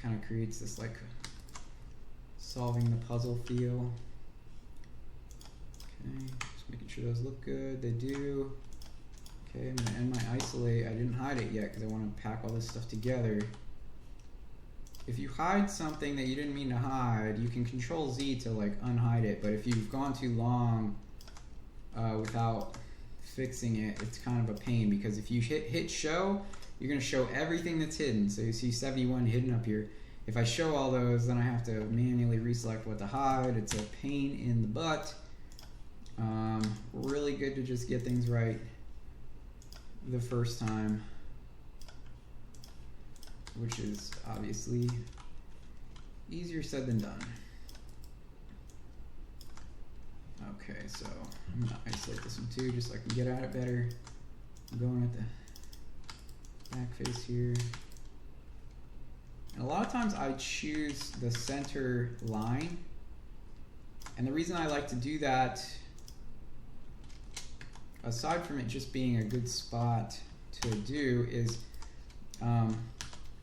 Kind of creates this like solving the puzzle feel. Okay, just making sure those look good. They do. Okay, I'm gonna end my isolate. I didn't hide it yet because I want to pack all this stuff together. If you hide something that you didn't mean to hide, you can Control Z to like unhide it. But if you've gone too long without fixing it, it's kind of a pain, because if you hit show, you're gonna show everything that's hidden. So you see 71 hidden up here. If I show all those, then I have to manually reselect what to hide. It's a pain in the butt. Really good to just get things right the first time, which is obviously easier said than done. Okay, so I'm gonna isolate this one too, just so I can get at it better. I'm going at the back face here. And a lot of times I choose the center line. And the reason I like to do that, aside from it just being a good spot to do, is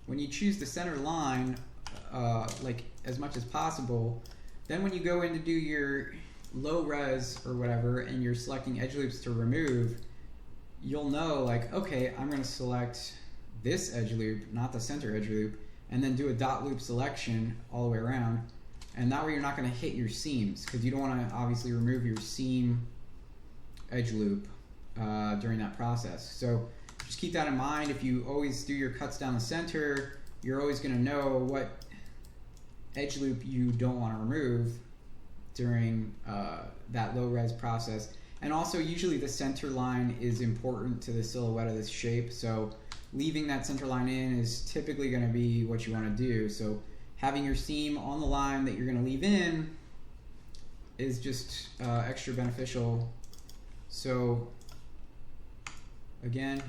when you choose the center line, like as much as possible, then when you go in to do your low res or whatever and you're selecting edge loops to remove, you'll know like, okay, I'm going to select this edge loop, not the center edge loop, and then do a dot loop selection all the way around. And that way you're not going to hit your seams, because you don't want to obviously remove your seam edge loop during that process. So just keep that in mind. If you always do your cuts down the center, you're always going to know what edge loop you don't want to remove during that low res process. And also usually the center line is important to the silhouette of this shape, so leaving that center line in is typically going to be what you want to do. So having your seam on the line that you're going to leave in is just extra beneficial. So again,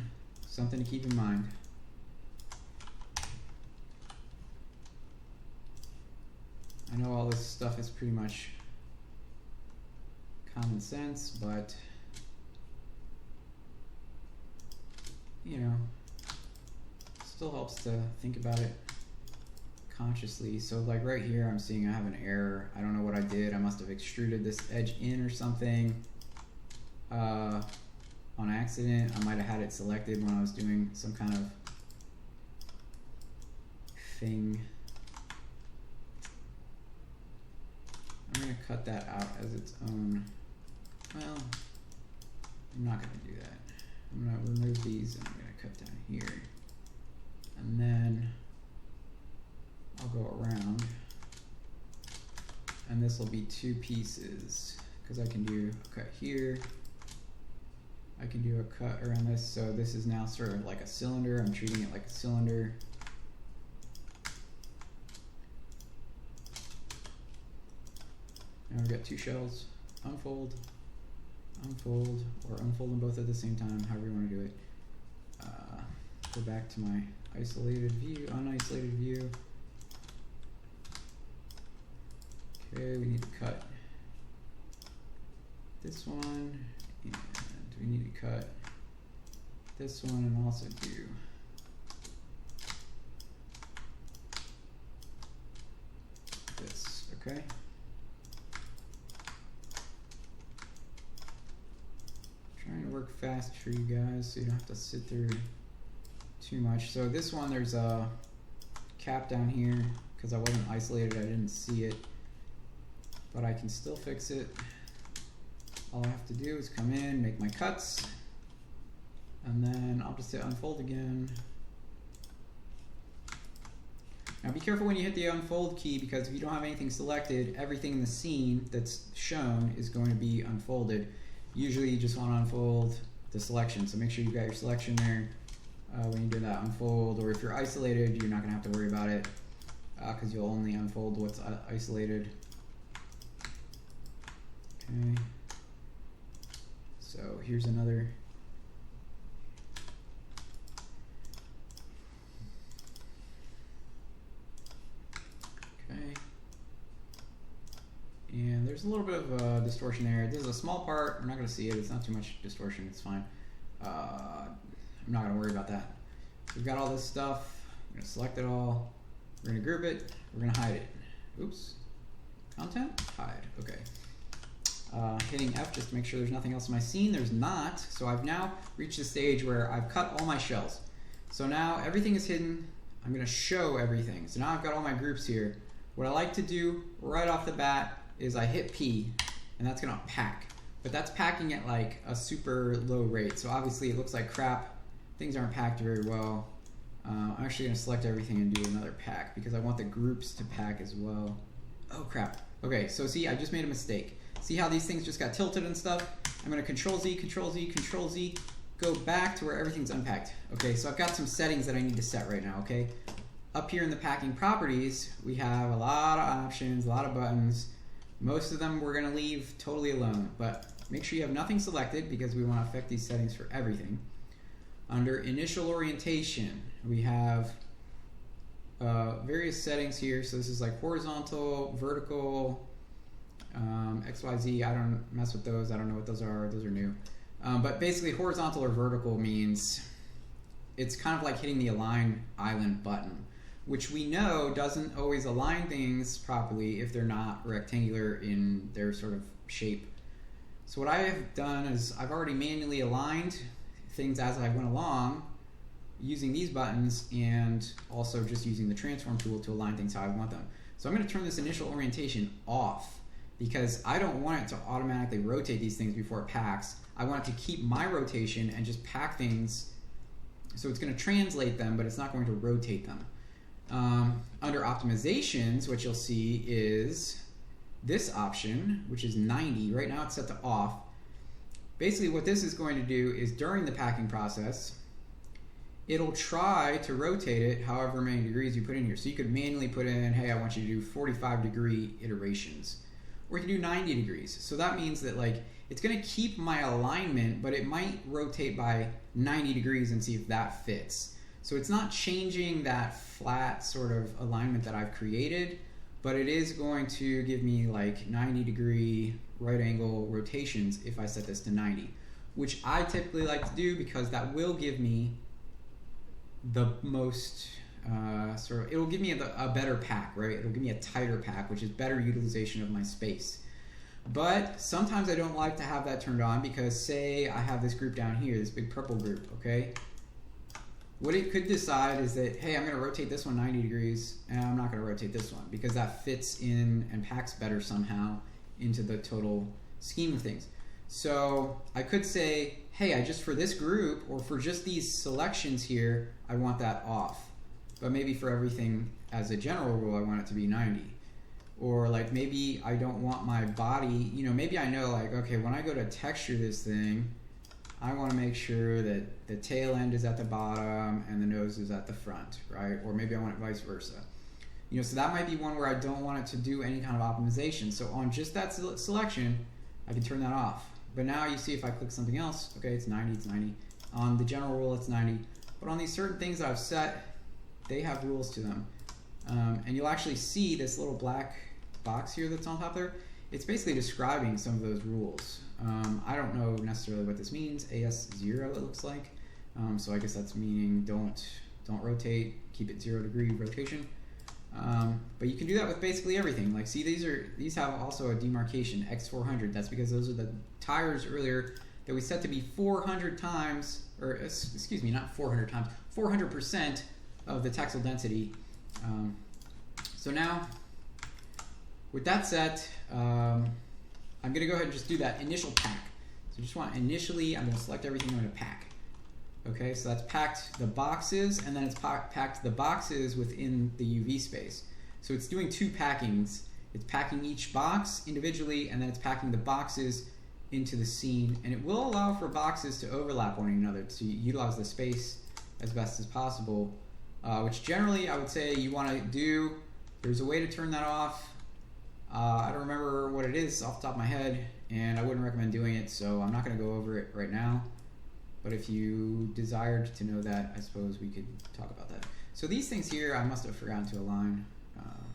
something to keep in mind. I know all this stuff is pretty much common sense, but you know, still helps to think about it consciously. So like right here, I'm seeing I have an error. I don't know what I did. I must have extruded this edge in or something on accident. I might have had it selected when I was doing some kind of thing. I'm going to cut that out as its own. Well, I'm not going to do that. I'm going to remove these and I'm going to cut down here. And then I'll go around. And this will be two pieces, because I can do a cut here. I can do a cut around this. So this is now sort of like a cylinder. I'm treating it like a cylinder. Now we've got two shells. Unfold, unfold, or unfold them both at the same time, however you want to do it. Go back to my isolated view, unisolated view. Okay, we need to cut this one, and we need to cut this one, and also do this, okay? Trying to work fast for you guys so you don't have to sit through too much. So this one, there's a cap down here because I wasn't isolated, I didn't see it, but I can still fix it. All I have to do is come in, make my cuts, and then I'll just hit unfold again. Now be careful when you hit the unfold key, because if you don't have anything selected, everything in the scene that's shown is going to be unfolded. Usually you just want to unfold the selection, so make sure you've got your selection there when you do that unfold, or if you're isolated, you're not going to have to worry about it because you'll only unfold what's isolated. Okay, so here's another. Okay, and there's a little bit of distortion there. This is a small part. We're not going to see it. It's not too much distortion. It's fine. I'm not going to worry about that. So we've got all this stuff. We're going to select it all. We're going to group it. We're going to hide it. Oops. Content? Hide. Okay. Hitting F just to make sure there's nothing else in my scene. There's not. So I've now reached the stage where I've cut all my shells. So now everything is hidden. I'm going to show everything. So now I've got all my groups here. What I like to do right off the bat is I hit P, and that's going to pack. But that's packing at like a super low rate. So obviously it looks like crap. Things aren't packed very well. I'm actually going to select everything and do another pack because I want the groups to pack as well. Oh crap. Okay, so see, I just made a mistake. See how these things just got tilted and stuff? I'm going to Control Z, Control Z, Control Z, go back to where everything's unpacked. Okay, so I've got some settings that I need to set right now, okay? Up here in the packing properties, we have a lot of options, a lot of buttons. Most of them we're going to leave totally alone, but make sure you have nothing selected because we want to affect these settings for everything. Under Initial Orientation, we have various settings here. So this is like horizontal, vertical, XYZ. I don't mess with those. I don't know what those are. Those are new. But basically horizontal or vertical means it's kind of like hitting the Align Island button, which we know doesn't always align things properly if they're not rectangular in their sort of shape. So what I have done is I've already manually aligned things as I went along using these buttons and also just using the transform tool to align things how I want them. So I'm going to turn this initial orientation off because I don't want it to automatically rotate these things before it packs. I want it to keep my rotation and just pack things. So it's going to translate them, but it's not going to rotate them. Under optimizations, what you'll see is this option, which is 90. Right now it's set to off. Basically what this is going to do is during the packing process, it'll try to rotate it however many degrees you put in here. So you could manually put in, hey, I want you to do 45-degree iterations. Or you can do 90 degrees. So that means that like it's going to keep my alignment, but it might rotate by 90 degrees and see if that fits. So it's not changing that flat sort of alignment that I've created, but it is going to give me like 90-degree right angle rotations if I set this to 90, which I typically like to do because that will give me the most it'll give me a better pack, right? It'll give me a tighter pack, which is better utilization of my space. But sometimes I don't like to have that turned on because say I have this group down here, this big purple group, okay? What it could decide is that, hey, I'm going to rotate this one 90 degrees and I'm not going to rotate this one because that fits in and packs better somehow into the total scheme of things. So I could say, hey, I just for this group or for just these selections here, I want that off. But maybe for everything as a general rule, I want it to be 90. Or like maybe I don't want my body, you know, maybe I know like, okay, when I go to texture this thing, I want to make sure that the tail end is at the bottom and the nose is at the front, right? Or maybe I want it vice versa. You know, so that might be one where I don't want it to do any kind of optimization. So on just that selection, I can turn that off. But now you see if I click something else, okay, it's 90, it's 90. On the general rule, it's 90. But on these certain things that I've set, they have rules to them. And you'll actually see this little black box here that's on top there. It's basically describing some of those rules. I don't know necessarily what this means. AS0 it looks like. So I guess that's meaning don't rotate, keep it 0-degree rotation. But you can do that with basically everything. Like see, these have also a demarcation X400. That's because those are the tires earlier that we set to be 400 times, or excuse me, not 400 times, 400% of the textile density. So now, with that set, I'm going to go ahead and just do that initial pack. So just want initially, I'm going to select everything I'm going to pack. Okay, so that's packed the boxes, and then it's packed the boxes within the UV space. So it's doing two packings. It's packing each box individually, and then it's packing the boxes into the scene. And it will allow for boxes to overlap one another to utilize the space as best as possible, which generally I would say you want to do. There's a way to turn that off. I don't remember what it is off the top of my head, and I wouldn't recommend doing it, so I'm not going to go over it right now. But if you desired to know that, I suppose we could talk about that. So these things here, I must have forgotten to align.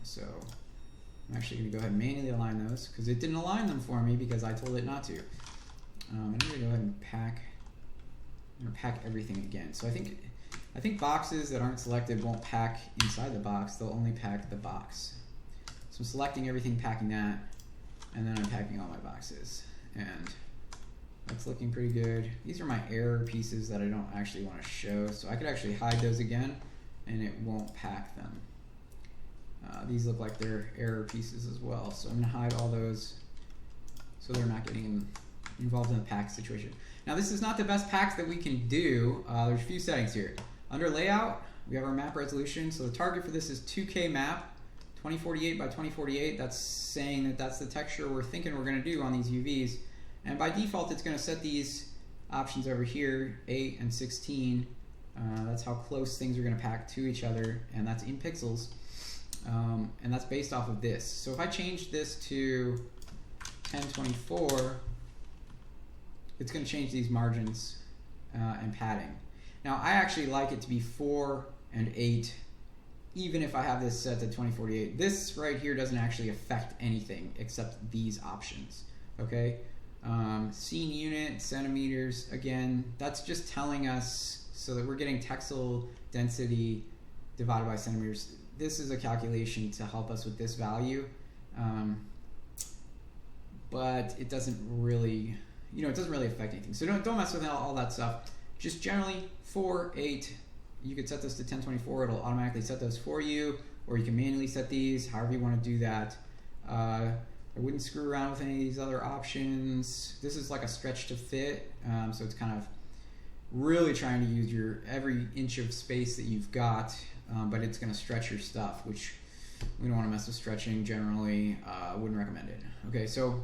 So I'm actually going to go ahead and manually align those because it didn't align them for me because I told it not to. I'm going to go ahead and pack. I'm going to pack everything again. So I think boxes that aren't selected won't pack inside the box. They'll only pack the box. So I'm selecting everything, packing that, and then I'm packing all my boxes. And that's looking pretty good. These are my error pieces that I don't actually want to show. So I could actually hide those again, and it won't pack them. These look like they're error pieces as well. So I'm going to hide all those so they're not getting involved in the pack situation. Now this is not the best packs that we can do. There's a few settings here. Under layout, we have our map resolution. So the target for this is 2K map, 2048 by 2048. That's saying that that's the texture we're thinking we're going to do on these UVs. And by default, it's going to set these options over here, 8 and 16. That's how close things are going to pack to each other, and that's in pixels. And that's based off of this. So if I change this to 1024, it's going to change these margins and padding. Now I actually like it to be 4 and 8, even if I have this set to 2048. This right here doesn't actually affect anything except these options. Okay, scene unit, centimeters, again, that's just telling us so that we're getting textile density divided by centimeters. This is a calculation to help us with this value, but it doesn't really, it doesn't really affect anything. So don't mess with all that stuff. Just generally 4, 8. You could set this to 1024. It'll automatically set those for you, or you can manually set these. However you want to do that. I wouldn't screw around with any of these other options. This is like a stretch to fit, so it's kind of really trying to use your every inch of space that you've got. But it's going to stretch your stuff, which we don't want to mess with stretching generally. Wouldn't recommend it. Okay, so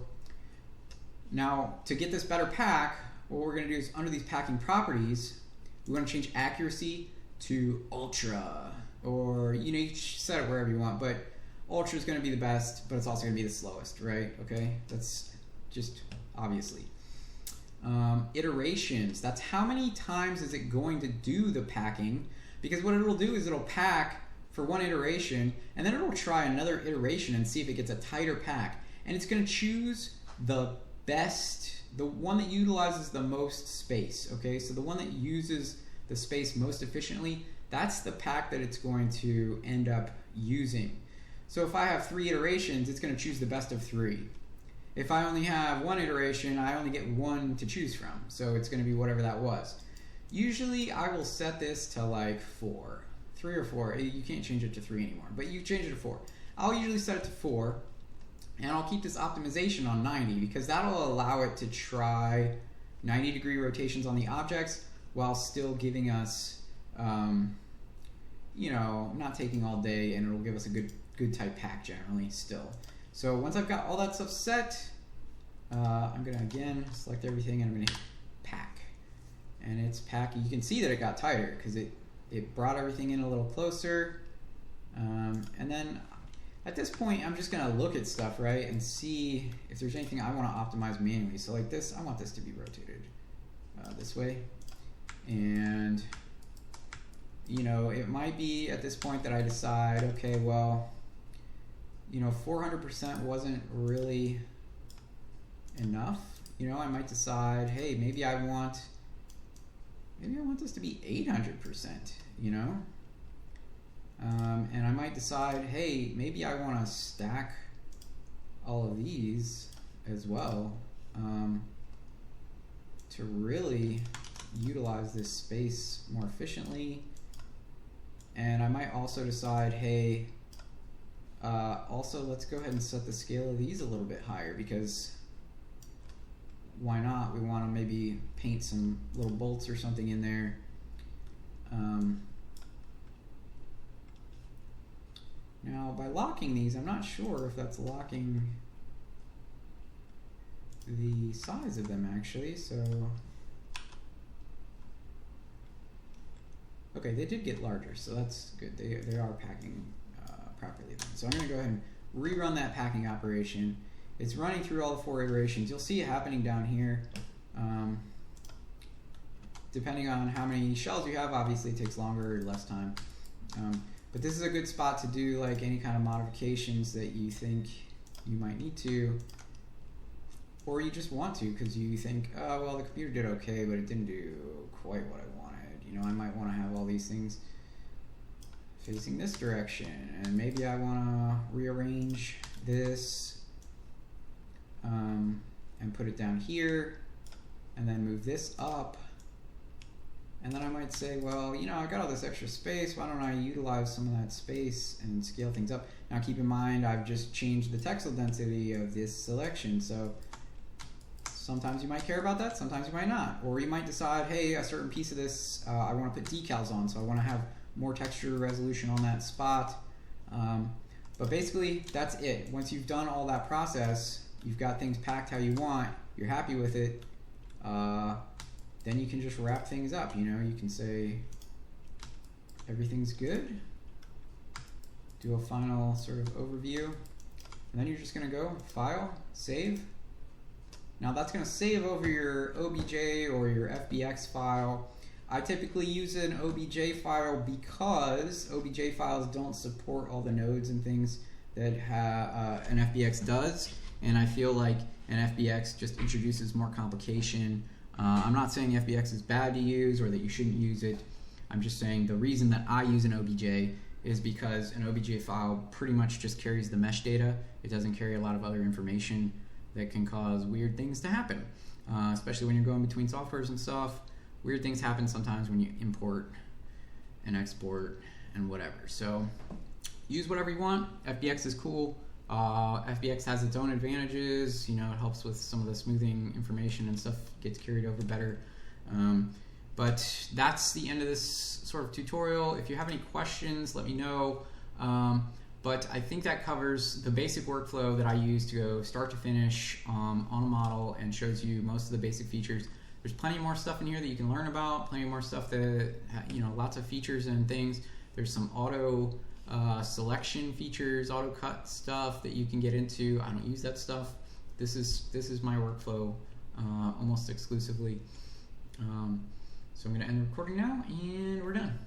now to get this better pack, what we're going to do is under these packing properties, we want to change accuracy to ultra, or you can set it wherever you want, but ultra is going to be the best, but it's also going to be the slowest, right? Okay, that's just obviously. Iterations, that's how many times is it going to do the packing. Because what it'll do is it'll pack for one iteration, and then it'll try another iteration and see if it gets a tighter pack. And it's going to choose the best, the one that utilizes the most space, okay? So the one that uses the space most efficiently, that's the pack that it's going to end up using. So if I have 3 iterations, it's going to choose the best of 3. If I only have 1 iteration, I only get 1 to choose from. So it's going to be whatever that was. Usually I will set this to like 4, 3 or 4. You can't change it to 3 anymore, but you change it to 4. I'll usually set it to 4, and I'll keep this optimization on 90 because that'll allow it to try 90-degree rotations on the objects while still giving us, not taking all day, and it'll give us a good tight pack generally still. So once I've got all that stuff set, I'm gonna again select everything and I'm gonna hit pack. And it's packing. You can see that it got tighter because it brought everything in a little closer. And then at this point, I'm just going to look at stuff, right, and see if there's anything I want to optimize manually. So like this, I want this to be rotated this way. And, it might be at this point that I decide, okay, well, 400% wasn't really enough. I might decide, hey, maybe I want this to be 800%, and I might decide, hey, maybe I want to stack all of these as well to really utilize this space more efficiently. And I might also decide, hey, also let's go ahead and set the scale of these a little bit higher because why not? We want to maybe paint some little bolts or something in there. Now, by locking these, I'm not sure if that's locking the size of them actually. So, okay, they did get larger, so that's good. They are packing properly then. So I'm going to go ahead and rerun that packing operation. It's running through all the 4 iterations. You'll see it happening down here. Depending on how many shells you have, obviously it takes longer or less time. But this is a good spot to do like any kind of modifications that you think you might need to, or you just want to because you think, oh, well, the computer did okay, but it didn't do quite what I wanted. You know, I might want to have all these things facing this direction, and maybe I want to rearrange this and put it down here, and then move this up. And then I might say, well, you know, I got all this extra space, why don't I utilize some of that space and scale things up? Now keep in mind, I've just changed the texel density of this selection, so sometimes you might care about that, sometimes you might not. Or you might decide, hey, a certain piece of this I want to put decals on, so I want to have more texture resolution on that spot. But basically, that's it. Once you've done all that process, you've got things packed how you want, you're happy with it, then you can just wrap things up. You know, you can say everything's good, do a final sort of overview, and then you're just going to go File, Save. Now that's going to save over your OBJ or your FBX file. I typically use an OBJ file because OBJ files don't support all the nodes and things that an FBX does, and I feel like an FBX just introduces more complication. I'm not saying FBX is bad to use or that you shouldn't use it. I'm just saying the reason that I use an OBJ is because an OBJ file pretty much just carries the mesh data. It doesn't carry a lot of other information that can cause weird things to happen, especially when you're going between softwares and stuff. Weird things happen sometimes when you import and export and whatever. So use whatever you want. FBX is cool. FBX has its own advantages. You know, it helps with some of the smoothing information and stuff gets carried over better. But that's the end of this sort of tutorial. If you have any questions, let me know. But I think that covers the basic workflow that I use to go start to finish on a model and shows you most of the basic features. There's plenty more stuff in here that you can learn about, plenty more stuff that, you know, lots of features and things. There's some auto selection features, auto cut stuff that you can get into. I don't use that stuff. This is my workflow almost exclusively. So I'm going to end the recording now, and we're done.